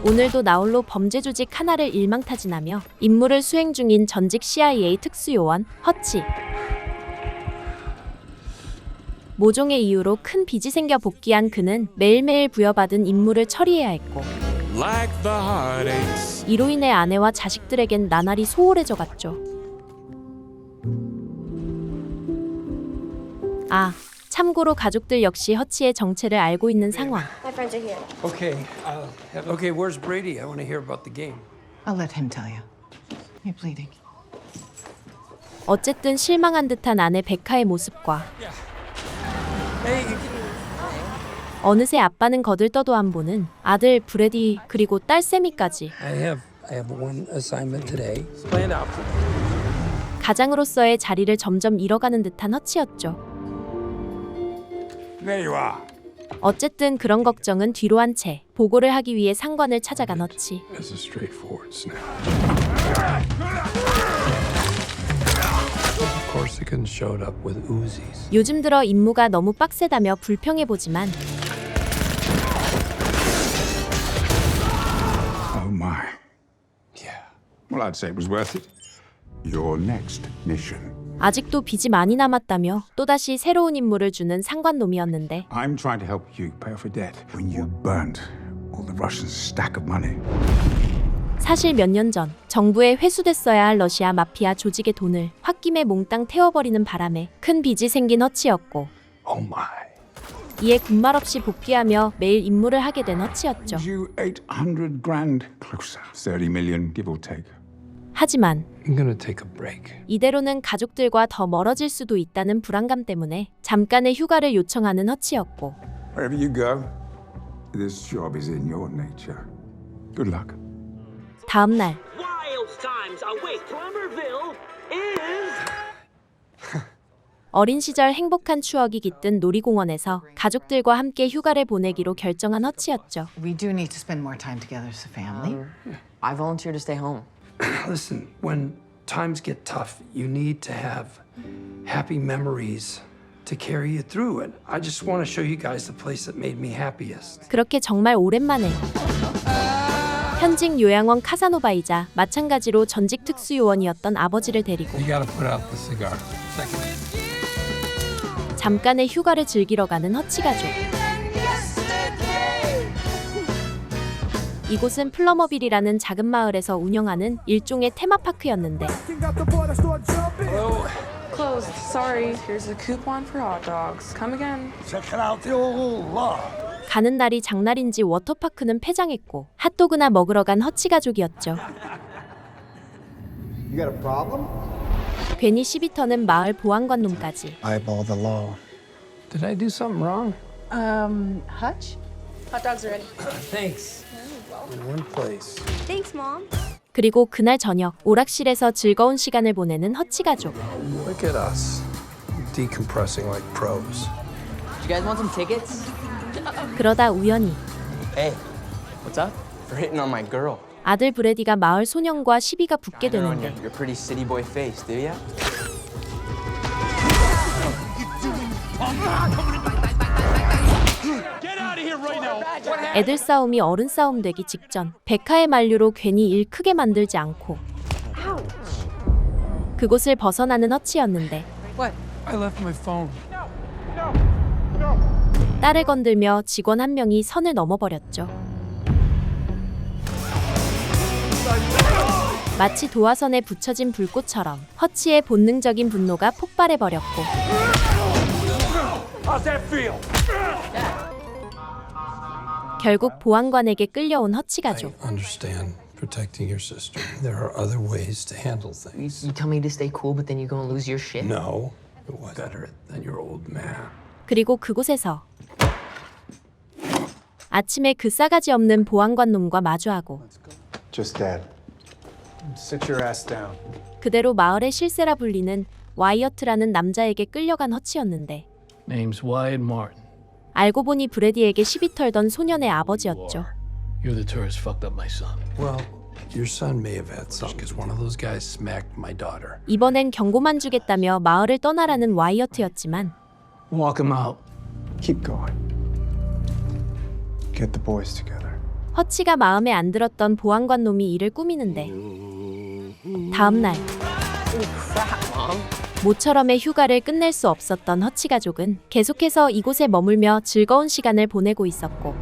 오늘도 나홀로 범죄 조직 하나를 일망타진하며 임무를 수행 중인 전직 CIA 특수요원 허치. 모종의 이유로 큰 빚이 생겨 복귀한 그는 매일매일 부여받은 임무를 처리해야 했고 이로 인해 아내와 자식들에겐 나날이 소홀해져 갔죠. 참고로 가족들 역시 허치의 정체를 알고 있는 상황. My friends are here. Okay, where's Brady? I want to hear about the game. I'll let him tell you. You're bleeding. 어쨌든 실망한 듯한 아내 베카의 모습과 어느새 아빠는 거들떠도 안 보는 아들 브래디 그리고 딸 세미까지 I have one assignment today. Plan out. 가장으로서의 자리를 점점 잃어가는 듯한 허치였죠. There you are. 어쨌든 그런 걱정은 뒤로 한 채 보고를 하기 위해 상관을 찾아간 허치. This is straightforward snap. Corsican showed up with Uzis. 요즘 들어 임무가 너무 빡세다며 불평해보지만 Oh my. Yeah. Well, I'd say it was worth it. Your next mission. 아직도 빚이 많이 남았다며 또다시 새로운 임무를 주는 상관놈이었는데 I'm trying to help you pay off a debt when you burnt all the Russians' stack of money. 사실 몇 년 전 정부에 회수됐어야 할 러시아 마피아 조직의 돈을 홧김에 몽땅 태워버리는 바람에 큰 빚이 생긴 허치였고 Oh my. 이에 군말 없이 복귀하며 매일 임무를 하게 된 허치였죠. You 800 grand closer. 30 million, give or take. 하지만 I'm gonna take a break. 이대로는 가족들과 더 멀어질 수도 있다는 불안감 때문에 잠깐의 휴가를 요청하는 허치였고 Wherever you go, this job is in your nature. Good luck. 다음 날 Wild times await Plumberville is 어린 시절 행복한 추억이 깃든 놀이공원에서 가족들과 함께 휴가를 보내기로 결정한 허치였죠. We do need to spend more time together as a family. I volunteer to stay home. Listen, when times get tough, you need to have happy memories to carry you through it. I just want to show you guys the place that made me happiest. 그렇게 정말 오랜만에 현직 요양원 카사노바이자 마찬가지로 전직 특수요원이었던 아버지를 데리고 You gotta put out the cigar. Second. 잠깐의 휴가를 즐기러 가는 허치 가족. 이곳은 플러머빌이라는 작은 마을에서 운영하는 일종의 테마파크였는데 Closed. Sorry. Here's a coupon for hot dogs. Come again. 가는 날이 장날인지 워터파크는 폐장했고 핫도그나 먹으러 간 허치 가족이었죠. You got a problem? 괜히 시비 터는 마을 보안관 놈까지. Eyeball the law. Did I do something wrong? Hutch? Hot dogs are ready. Thanks. In one place. Thanks, Mom. 그리고 그날 저녁 오락실에서 즐거운 시간을 보내는 허치 가족. Look at us. Decompressing like pros. You guys want some tickets? 그러다 우연히 Hey, what's up? For hitting on my girl. 아들 브래디가 마을 소년과 시비가 붙게 I know on 되는데 your pretty city boy face, do ya? 애들 싸움이 어른 싸움 되기 직전 베카의 만류로 괜히 일 크게 만들지 않고 그곳을 벗어나는 허치였는데 What? I left my phone. 딸을 건들며 직원 한 명이 선을 넘어버렸죠. 마치 도화선에 붙여진 불꽃처럼 허치의 본능적인 분노가 폭발해버렸고 결국 보안관에게 끌려온 허치 가족. I understand protecting your sister. There are other ways to handle things. You tell me to stay cool, but then you go and lose your shit? No, it was better than your old man. 그리고 그곳에서 아침에 그 싸가지 없는 보안관 놈과 마주하고 Just Dad. Sit your ass down. 그대로 마을의 실세라 불리는 와이어트라는 남자에게 끌려간 허치였는데 Name's Wyatt Martin. 알고 보니 브래디에게 시비 털던 소년의 아버지였죠. You're the tourist fucked up my son. Well, your son may have had some because one of those guys smacked my daughter. 이번엔 경고만 주겠다며 마을을 떠나라는 와이어트였지만 Walk him out. Keep going. Get the boys together. 허치가 마음에 안 들었던 보안관 놈이 이를 꾸미는데 다음 날 모처럼의 휴가를 끝낼 수 없었던 허치 가족은 계속해서 이곳에 머물며 즐거운 시간을 보내고 있었고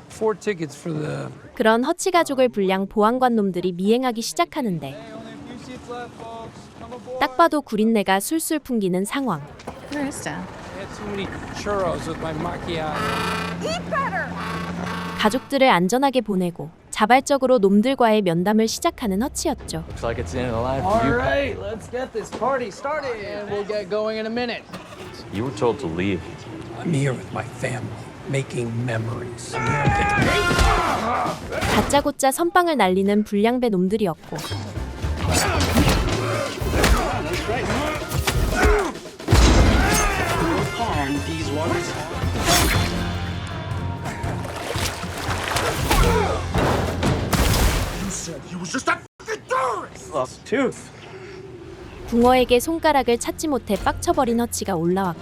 Four tickets for the 그런 허치 가족을 불량 보안관 놈들이 미행하기 시작하는데 딱 봐도 구린내가 술술 풍기는 상황. Where is Dad? I had too many churros with my macchiato. 가족들을 안전하게 보내고 자발적으로 놈들과의 면담을 시작하는 허치였죠. Looks like it's the end of the line for you. right, let's get this party started. And we'll get going in a minute. You were told to leave. I'm here with my family, making memories. 다짜고짜 선빵을 날리는 불량배 놈들이었고 Lost a tooth. 붕어에게 손가락을 찾지 못해 빡쳐버린 허치가 올라왔고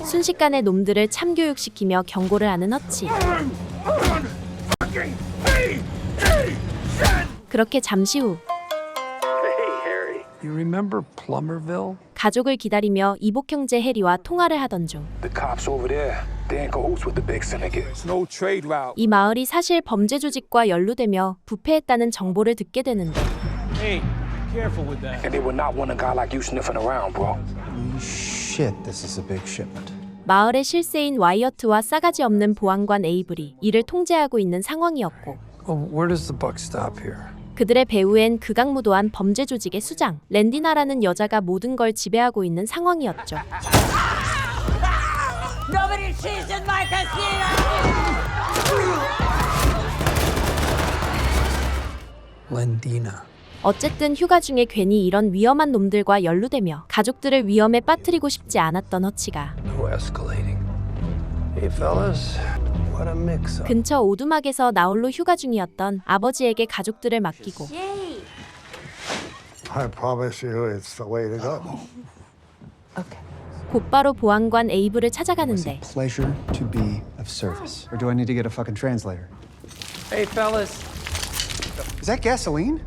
순식간에 놈들을 참교육시키며 경고를 하는 허치. 그렇게 잠시 후 You remember Plummerville? 가족을 기다리며 이복 형제 해리와 통화를 하던 중 이 The cops over there, they in cahoots with the big syndicate. There's no trade route. 마을이 사실 범죄 조직과 연루되며 부패했다는 정보를 듣게 되는데 Hey, careful with that. And they would not want a guy like you sniffing around, bro. Shit, this is a big shipment. 마을의 실세인 와이어트와 싸가지 없는 보안관 에이블이 이를 통제하고 있는 상황이었고 Well, where does the buck stop here? 그들의 배후엔 극악무도한 범죄 조직의 수장 랜디나라는 여자가 모든 걸 지배하고 있는 상황이었죠. Nobody cheats in my casino! Lendina. 어쨌든 휴가 중에 괜히 이런 위험한 놈들과 연루되며 가족들을 위험에 빠뜨리고 싶지 않았던 허치가 No escalating. Hey, fellas. What a mix-up. 근처 오두막에서 나홀로 휴가 중이었던 아버지에게 가족들을 맡기고 I promise you it's the way to go. 곧바로 보안관 에이블을 찾아가는데 Pleasure to be of service. Or do I need to get a fucking translator? Hey, fellas. Is that gasoline?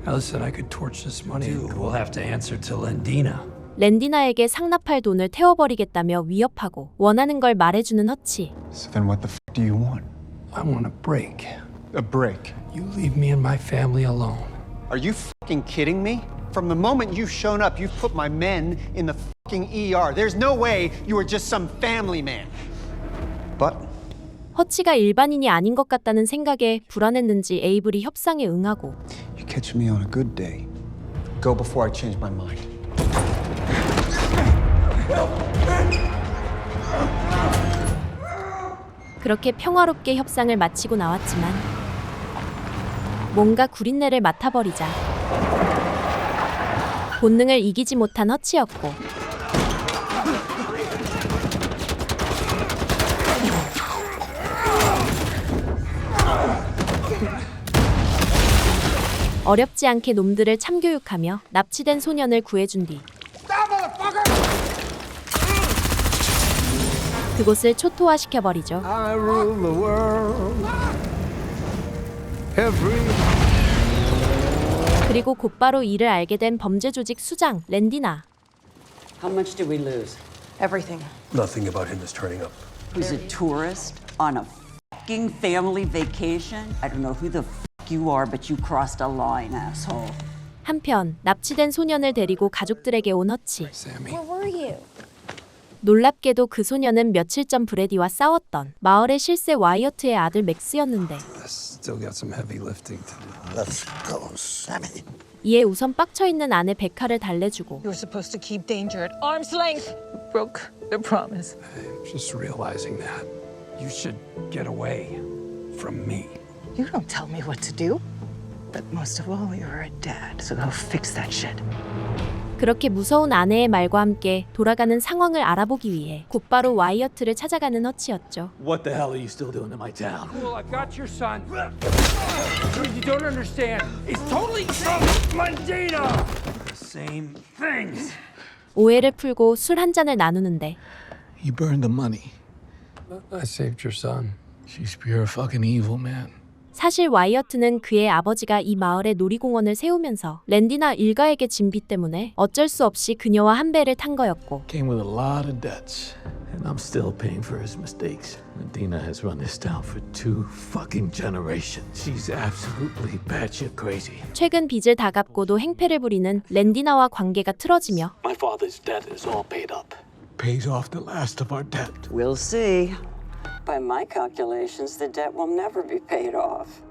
Now listen, I could torch this money. We'll have to answer to Lendina. 랜디나에게 상납할 돈을 태워버리겠다며 위협하고 원하는 걸 말해주는 허치. So then what the f do you want? I want a break. A break. You leave me and my family alone. Are you fucking kidding me? From the moment you've shown up, you've put my men in the fucking ER. There's no way you were just some family man. But 허치가 일반인이 아닌 것 같다는 생각에 불안했는지 에이블이 협상에 응하고 you catch me on a good day. Go before I change my mind. 그렇게 평화롭게 협상을 마치고 나왔지만 뭔가 구린내를 맡아버리자 본능을 이기지 못한 허치였고 어렵지 않게 놈들을 참교육하며 납치된 소년을 구해준 뒤 그곳을 초토화시켜버리죠. I rule the world. 그리고 곧바로 이를 알게 된 범죄 조직 수장 랜디나. How much did we lose? Everything. Nothing about him is turning up. Who's a tourist on a fucking family vacation? I don't know who the fuck you are, but you crossed a line, asshole. 한편 납치된 소년을 데리고 가족들에게 온 허치. Sammy. 놀랍게도 그 소년은 며칠 전 브래디와 싸웠던 마을의 실세 와이어트의 아들 맥스였는데 Still got some heavy lifting to do. Let's go, Sammy. 이에 우선 빡쳐있는 아내 베카를 달래주고 You're supposed to keep danger at arm's length. Broke their promise. Just realizing that you should get away from me. You don't tell me what to do. But most of all, you're a dad, so go fix that shit. 그렇게 무서운 아내의 말과 함께 돌아가는 상황을 알아보기 위해 곧바로 와이어트를 찾아가는 허치였죠. What the hell are you still doing in my town? Well, I got your son. You don't understand. He's totally from Lendina. The same things. 오해를 풀고 술 한 잔을 나누는데 You burned the money. I saved your son. She's pure fucking evil, man. 사실 와이어트는 그의 아버지가 이 마을에 놀이공원을 세우면서 랜디나 일가에게 진 빚 때문에 어쩔 수 없이 그녀와 한 배를 탄 거였고 Came with a lot of debts. And I'm still paying for his mistakes. Medina has run this town for 2 fucking generations. She's absolutely batshit crazy. 최근 빚을 다 갚고도 행패를 부리는 랜디나와 관계가 틀어지며 My father's debt is all paid up. Pays off the last of our debt. We'll see. By my calculations, the debt will never be paid off.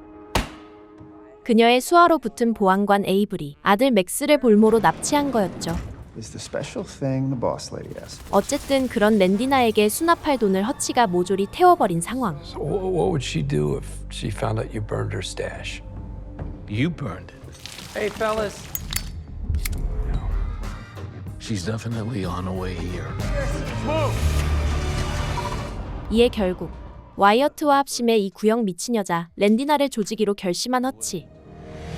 그녀의 수하로 붙은 보안관 에이블이 아들 맥스를 볼모로 납치한 거였죠. Is the special thing the boss lady asked. 어쨌든 그런 랜디나에게 수납할 돈을 허치가 모조리 태워버린 상황. So what would she do if she found out you burned her stash? You burned it. Hey, fellas. She's definitely on her way here. 이에 결국 와이어트와 합심해 이 구형 미친 여자 랜디나를 조지기로 결심한 허치.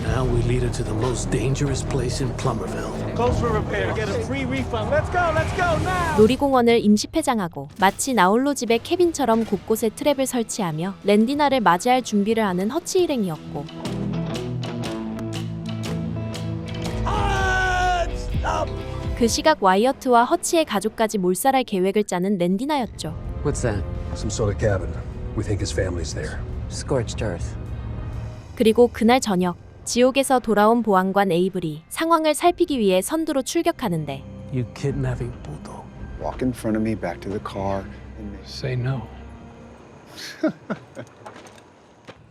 Now we lead her to the most dangerous place in Plummerville. Close for repair. Get a free refund. Let's go now. 놀이공원을 임시 폐장하고 마치 나홀로 집의 케빈처럼 곳곳에 트랩을 설치하며 랜디나를 맞이할 준비를 하는 허치 일행이었고 그 시각 와이어트와 허치의 가족까지 몰살할 계획을 짜는 랜디나였죠. What's that? Some sort of cabin. We think his family's there. Scorched earth. 그리고 그날 저녁 지옥에서 돌아온 보안관 에이블이 상황을 살피기 위해 선두로 출격하는데 You kidnapping Puto. Walk in front of me back to the car. Say no.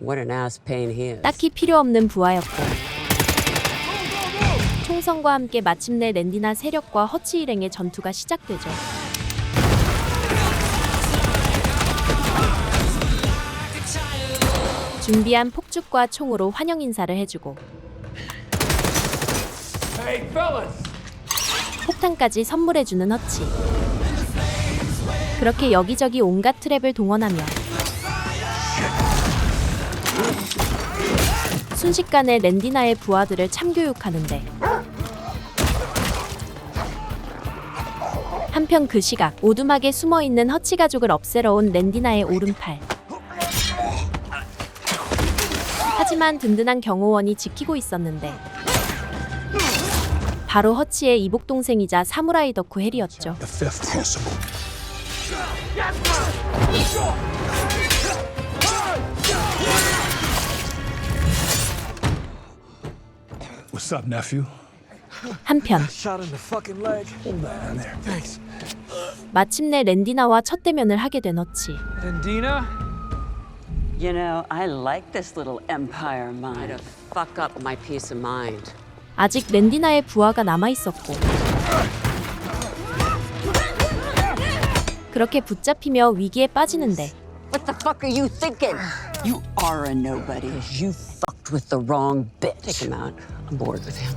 What an ass pain he is. 딱히 필요 없는 부하였고 총성과 함께 마침내 랜디나 세력과 허치 일행의 전투가 시작되죠. 준비한 폭죽과 총으로 환영 인사를 해주고 폭탄까지 선물해주는 허치. 그렇게 여기저기 온갖 트랩을 동원하며 순식간에 랜디나의 부하들을 참교육하는데 한편 그 시각 오두막에 숨어있는 허치 가족을 없애러 온 랜디나의 오른팔. 하지만 든든한 경호원이 지키고 있었는데 바로 허치의 이복 동생이자 사무라이 덕후 헬이었죠. The fifth possible. What's up, nephew? 한편 Shot in the fucking leg. Hold that in there. Thanks. 마침내 랜디나와 첫 대면을 하게 된 허치. Dina? You know, I like this little empire of mine. To fuck up my peace of mind. 아직 랜디나의 부하가 남아있었고 그렇게 붙잡히며 위기에 빠지는데 What the fuck are you thinking? You are a nobody. You fucked with the wrong bitch. Take him out. I'm bored with him.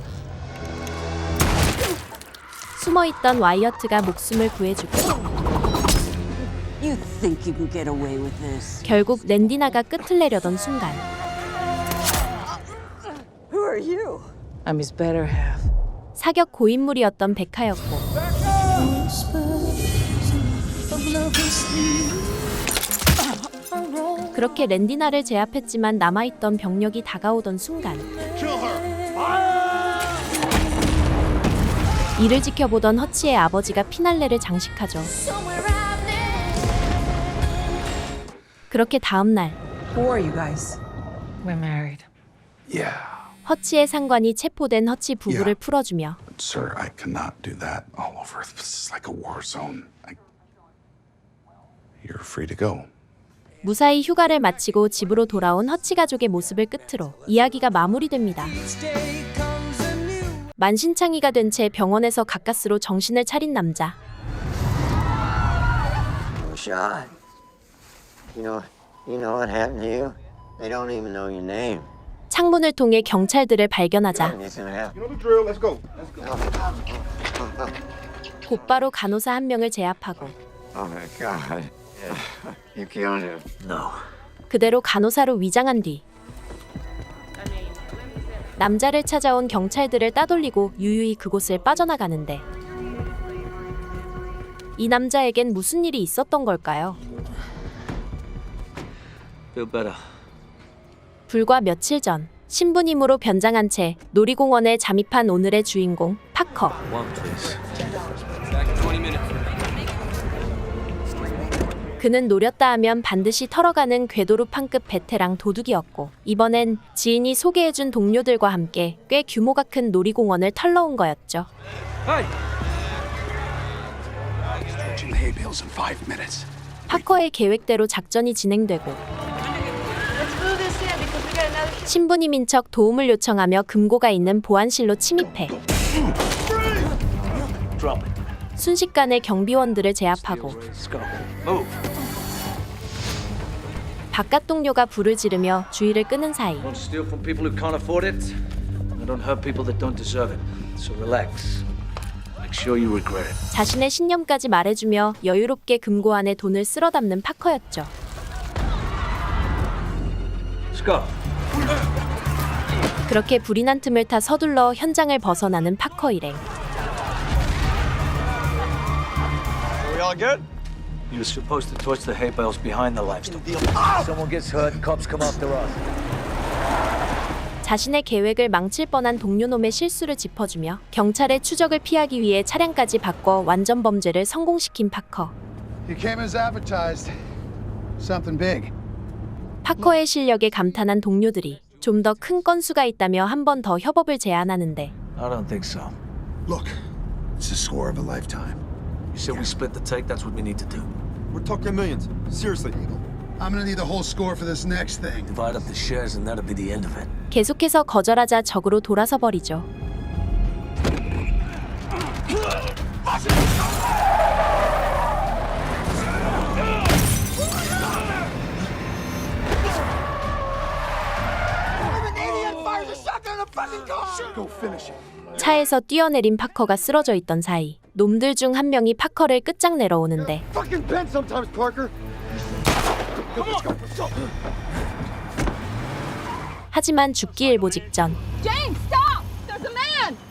숨어있던 와이어트가 목숨을 구해주고 You think you can get away with this? 결국 랜디나가 끝을 내려던 순간 Who are you? I'm his better half. 사격 고인물이었던 백하였고 그렇게 랜디나를 제압했지만 남아있던 병력이 다가오던 순간 이를 지켜보던 허치의 아버지가 피날레를 장식하죠. 그렇게 다음 날 Who are you guys? We're married. Yeah. 허치의 상관이 체포된 허치 부부를 풀어주며 Sir, I cannot do that all over. This is like a war zone. You're free to go. 무사히 휴가를 마치고 집으로 돌아온 허치 가족의 모습을 끝으로 이야기가 마무리됩니다. 만신창이가 된 채 병원에서 가까스로 정신을 차린 남자. Shot. You know what happened to you? They don't even know your name. 창문을 통해 경찰들을 발견하자 Anything happened? You know the drill. Let's go. 곧바로 간호사 한 명을 제압하고 Oh my God. You killed him. No. 그대로 간호사로 위장한 뒤 남자를 찾아온 경찰들을 따돌리고 유유히 그곳을 빠져나가는데 이 남자에겐 무슨 일이 있었던 걸까요? Feel better. 불과 며칠 전 신부님으로 변장한 채 놀이공원에 잠입한 오늘의 주인공 파커. One, please. 그는 노렸다 하면 반드시 털어가는 궤도루팡급 베테랑 도둑이었고 이번엔 지인이 소개해준 동료들과 함께 꽤 규모가 큰 놀이공원을 털러온 거였죠. 파커의 계획대로 작전이 진행되고 신부님인 척 도움을 요청하며 금고가 있는 보안실로 침입해 순식간에 경비원들을 제압하고 바깥 동료가 불을 지르며 주의를 끄는 사이 Don't steal from people who can't afford it. And don't hurt people that don't deserve it. So relax. Make sure you regret it. 자신의 신념까지 말해주며 여유롭게 금고 안에 돈을 쓸어 담는 파커였죠. Let's go. 그렇게 불이 난 틈을 타 서둘러 현장을 벗어나는 파커 일행. We all good? You're supposed to torch the hay bales behind the livestock. Someone gets hurt, cops come after us. 자신의 계획을 망칠 뻔한 동료놈의 실수를 짚어주며 경찰의 추적을 피하기 위해 차량까지 바꿔 완전 범죄를 성공시킨 파커. You came as advertised. Something big. 파커의 실력에 감탄한 동료들이 좀 더 큰 건수가 있다며 한 번 더 협업을 제안하는데 I don't think so. Look, it's the score of a lifetime. You said we split the take, that's what we need to do. We're talking millions. Seriously. I'm gonna need the whole score for this next thing. Divide up the shares and that'll be the end of it. 계속해서 거절하자 적으로 돌아서 버리죠. Go finish it. 차에서 뛰어내린 파커가 쓰러져 있던 사이 놈들 중 한 명이 파커를 끝장내러 오는데 Fucking bend sometimes, Parker. 하지만 죽기 일보 직전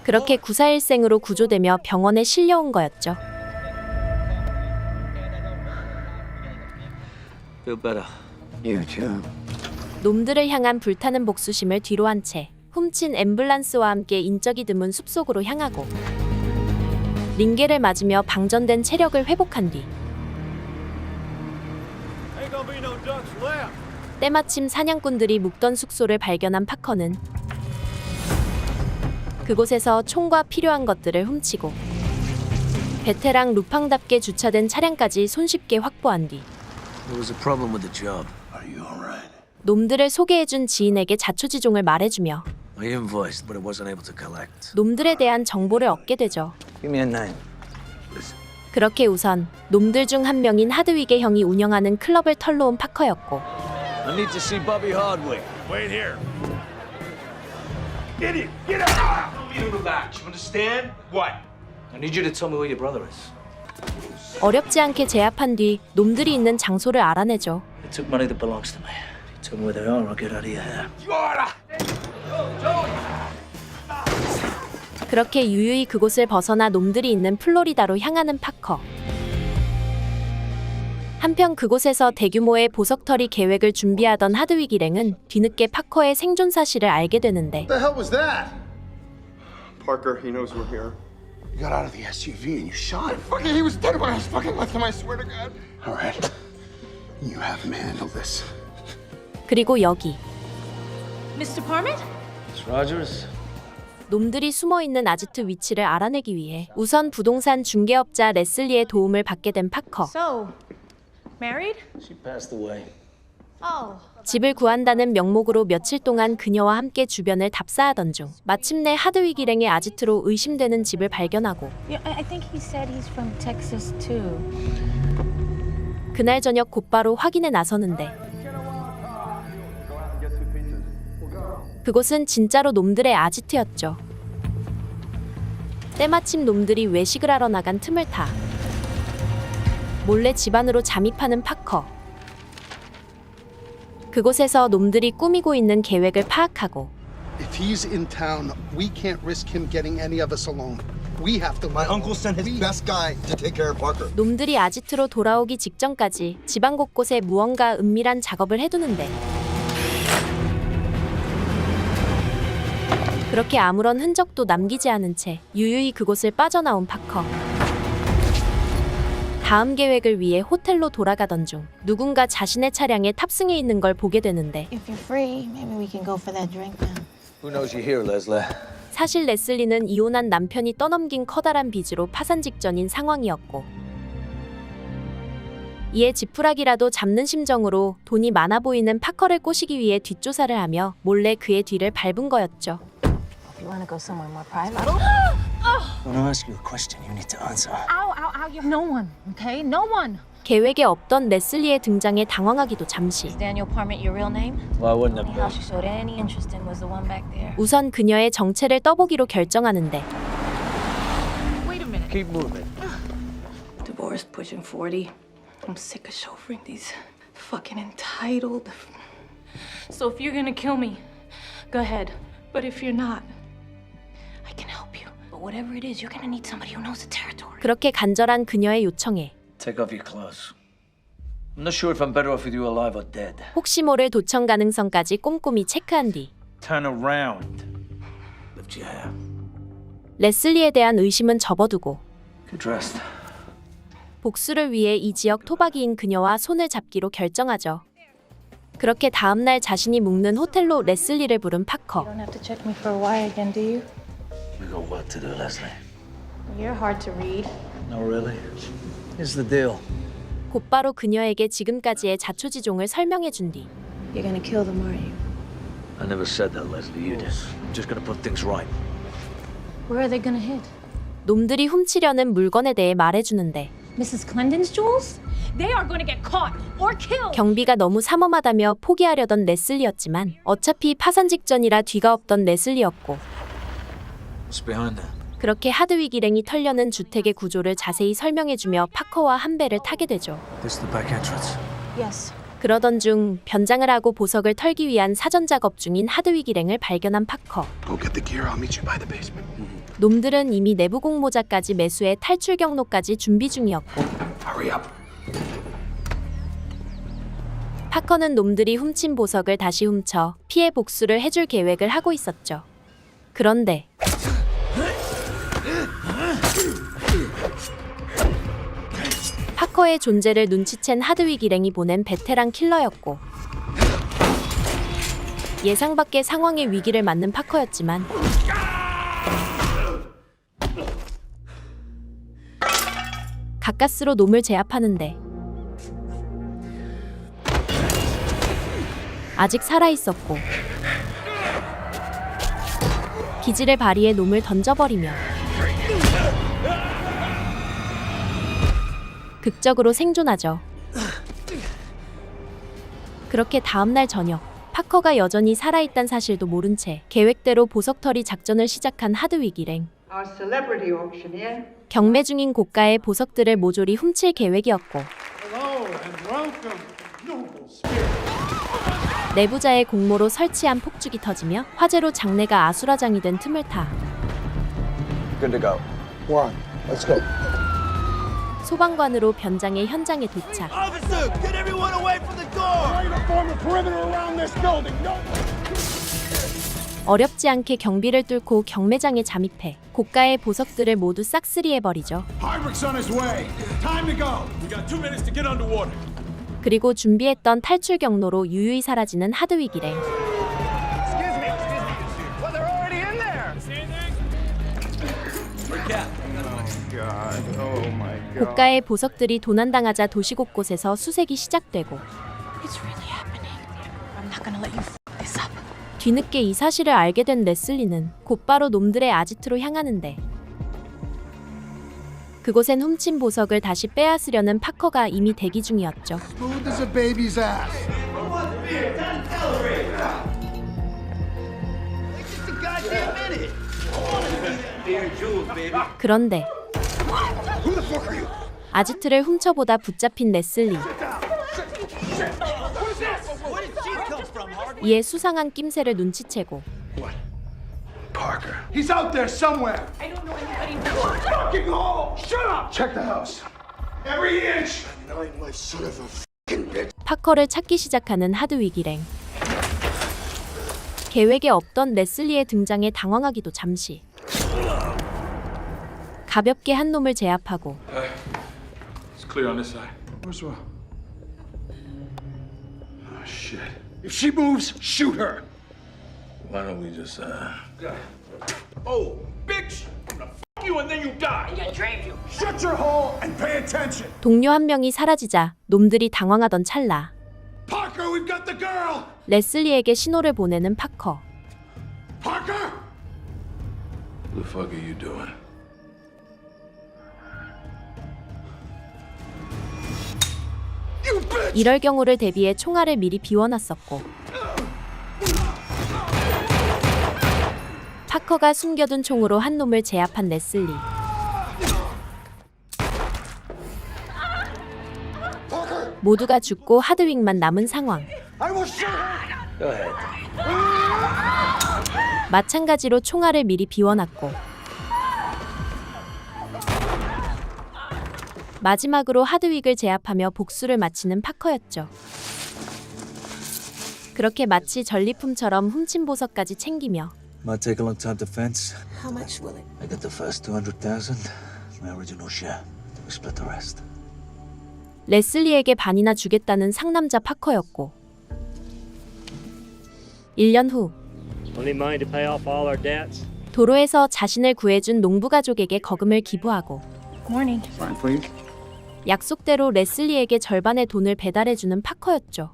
그렇게 구사일생으로 구조되며 병원에 실려온 거였죠. Feel better. You too. 놈들을 향한 불타는 복수심을 뒤로 한 채 훔친 앰뷸런스와 함께 인적이 드문 숲속으로 향하고 링게를 맞으며 방전된 체력을 회복한 뒤 때마침 사냥꾼들이 묵던 숙소를 발견한 파커는 그곳에서 총과 필요한 것들을 훔치고 베테랑 루팡답게 주차된 차량까지 손쉽게 확보한 뒤 There was a problem with the job. Are you alright? 놈들을 소개해준 지인에게 자초지종을 말해주며 I invoiced, but I wasn't able to collect. 놈들에 대한 정보를 얻게 되죠. Give me a name. 그렇게 우선 놈들 중 한 명인 하드윅의 형이 운영하는 클럽을 털러 온 파커였고 I need to see Bobby Hardwick. Wait here. Idiot, get out! You relax, you understand? What? I need you to tell me where your brother is. 어렵지 않게 제압한 뒤 놈들이 있는 장소를 알아내죠. They took money that belongs to me. Tell me where they are, I'll get out of your hair. 그렇게 유유히 그곳을 벗어나 놈들이 있는 플로리다로 향하는 파커. 한편 그곳에서 대규모의 보석털이 계획을 준비하던 하드윅 일행은 뒤늦게 파커의 생존 사실을 알게 되는데 What the hell was that? Parker, he knows we're here. You got out of the SUV and you shot him. Fucking, he was dead when I was fucking with him, I swear to God. All right. You have him handle this. 그리고 여기 Mr. Parmit? Miss Rogers? 놈들이 숨어있는 아지트 위치를 알아내기 위해 우선 부동산 중개업자 레슬리의 도움을 받게 된 파커. So, married? She passed away. Oh. 집을 구한다는 명목으로 며칠 동안 그녀와 함께 주변을 답사하던 중 마침내 하드윅 일행의 아지트로 의심되는 집을 발견하고 Yeah, I think he said he's from Texas too. 그날 저녁 곧바로 확인에 나서는데 그곳은 진짜로 놈들의 아지트였죠. 때마침 놈들이 외식을 하러 나간 틈을 타 몰래 집 안으로 잠입하는 파커. 그곳에서 놈들이 꾸미고 있는 계획을 파악하고 If he's in town, we can't risk him getting any of us alone. We have to. My uncle sent his best guy to take care of Parker. 놈들이 아지트로 돌아오기 직전까지 집안 곳곳에 무언가 은밀한 작업을 해두는데 그렇게 아무런 흔적도 남기지 않은 채 유유히 그곳을 빠져나온 파커. 다음 계획을 위해 호텔로 돌아가던 중 누군가 자신의 차량에 탑승해 있는 걸 보게 되는데 If you're free, maybe we can go for that drink now. Who knows you're here, Leslie? 사실 레슬리는 이혼한 남편이 떠넘긴 커다란 빚으로 파산 직전인 상황이었고 이에 지푸라기라도 잡는 심정으로 돈이 많아 보이는 파커를 꼬시기 위해 뒷조사를 하며 몰래 그의 뒤를 밟은 거였죠. If you want to go somewhere more private. I want to ask you a question you need to answer. Ow, ow, ow, you're no one, okay? No one. 계획에 없던 레슬리의 등장에 당황하기도 잠시. Is Daniel Parment your real name? Why wouldn't it The be? house you showed any interest in was the one back there. 우선 그녀의 정체를 떠보기로 결정하는데 Wait a minute. Keep moving. Divorce pushing 40. I'm sick of chauffeuring these fucking entitled. So if you're gonna kill me, go ahead. But if you're not, I can help you. But whatever it is, you're gonna need somebody who knows the territory. 그렇게 간절한 그녀의 요청에 Take off your clothes. I'm not sure if I'm better off with you alive or dead. 혹시 모를 도청 가능성까지 꼼꼼히 체크한 뒤 Turn around. Lift your hair. 레슬리에 대한 의심은 접어두고 Get dressed. 복수를 위해 이 지역 토박이인 그녀와 손을 잡기로 결정하죠. 그렇게 다음날 자신이 묵는 호텔로 레슬리를 부른 파커. You don't have to check me for a wire again, do you? We got work to do, Leslie. You're hard to read. No, really? Here's the deal. 곧바로 그녀에게 지금까지의 자초지종을 설명해준 뒤 You're gonna kill them, aren't you? I never said that, Leslie. You did. I'm just gonna put things right. Where are they gonna hit? 놈들이 훔치려는 물건에 대해 말해주는데 Mrs. Clendon's jewels? They are going to get caught or killed. 경비가 너무 삼엄하다며 포기하려던 레슬리였지만 어차피 파산 직전이라 뒤가 없던 레슬리였고 What's behind that? 그렇게 하드윅 일행이 털려는 주택의 구조를 자세히 설명해주며 파커와 한 배를 타게 되죠. This is the back entrance. Yes. 그러던 중 변장을 하고 보석을 털기 위한 사전 작업 중인 하드윅 일행을 발견한 파커. Go get the gear. I'll meet you by the basement. 놈들은 이미 내부 공모자까지 매수해 탈출 경로까지 준비 중이었고 Hurry up. 파커는 놈들이 훔친 보석을 다시 훔쳐 피해 복수를 해줄 계획을 하고 있었죠. 그런데 파커의 존재를 눈치챈 하드윅 일행이 보낸 베테랑 킬러였고 예상 밖의 상황의 위기를 맞는 파커였지만 가까스로 놈을 제압하는데 아직 살아있었고 기지를 발휘해 놈을 던져버리며 극적으로 생존하죠. 그렇게 다음날 저녁 파커가 여전히 살아있단 사실도 모른 채 계획대로 보석털이 작전을 시작한 하드윅 일행. 경매 중인 고가의 보석들을 모조리 훔칠 계획이었고 내부자의 공모로 설치한 폭죽이 터지며 화재로 장내가 아수라장이 된 틈을 타 Good to go. One. Let's go. 소방관으로 변장해 현장에 도착. Officer, get everyone away from the door! Form a perimeter around this building. No. 어렵지 않게 경비를 뚫고 경매장에 잠입해 고가의 보석들을 모두 싹쓸이해버리죠. Hybrid's on his way. Time to go. We got 2 minutes to get underwater. 그리고 준비했던 탈출 경로로 유유히 사라지는 하드윅 일행. Excuse me. Well, they're already in there. See anything? God. Oh my God. 고가의 보석들이 도난당하자 도시 곳곳에서 수색이 시작되고 It's really happening. I'm not gonna let you fuck this up. 뒤늦게 이 사실을 알게 된 레슬리는 곧바로 놈들의 아지트로 향하는데 그곳엔 훔친 보석을 다시 빼앗으려는 파커가 이미 대기 중이었죠. Smooth as a baby's ass. 그런데 아지트를 훔쳐보다 붙잡힌 레슬리. 이에 수상한 낌새를 눈치채고 Parker. He's out there somewhere. I don't know anybody. Fucking hole! Shut up! Check the house. Every inch. Nine, my son of a fucking bitch. 파커를 찾기 시작하는 하드윅 일행. 계획에 없던 레슬리의 등장에 당황하기도 잠시. 가볍게 한 놈을 제압하고 It's clear on this side. Where's Will? Oh shit. If she moves, shoot her. Why don't we just, Oh, bitch! I'm gonna fuck you and then you die. Yeah, drain you. Shut your hole and pay attention. 동료 한 명이 사라지자 놈들이 당황하던 찰나 Parker, we've got the girl. 레슬리에게 신호를 보내는 파커. Parker! what the fuck are you doing? You bitch! 이럴 경우를 대비해 총알을 미리 비워놨었고 파커가 숨겨둔 총으로 한 놈을 제압한 레슬리. 모두가 죽고 하드윅만 남은 상황. I will shoot her. Go ahead. 마찬가지로 총알을 미리 비워놨고 마지막으로 하드윅을 제압하며 복수를 마치는 파커였죠. 그렇게 마치 전리품처럼 훔친 보석까지 챙기며 Might take a long time to fence. How much will it? I got the first 200,000. My original share. Then we split the rest. 레슬리에게 반이나 주겠다는 상남자 파커였고 1년 후 Only money to pay off all our debts. 도로에서 자신을 구해준 농부 가족에게 거금을 기부하고 Morning. Fine, please. 약속대로 레슬리에게 절반의 돈을 배달해주는 파커였죠.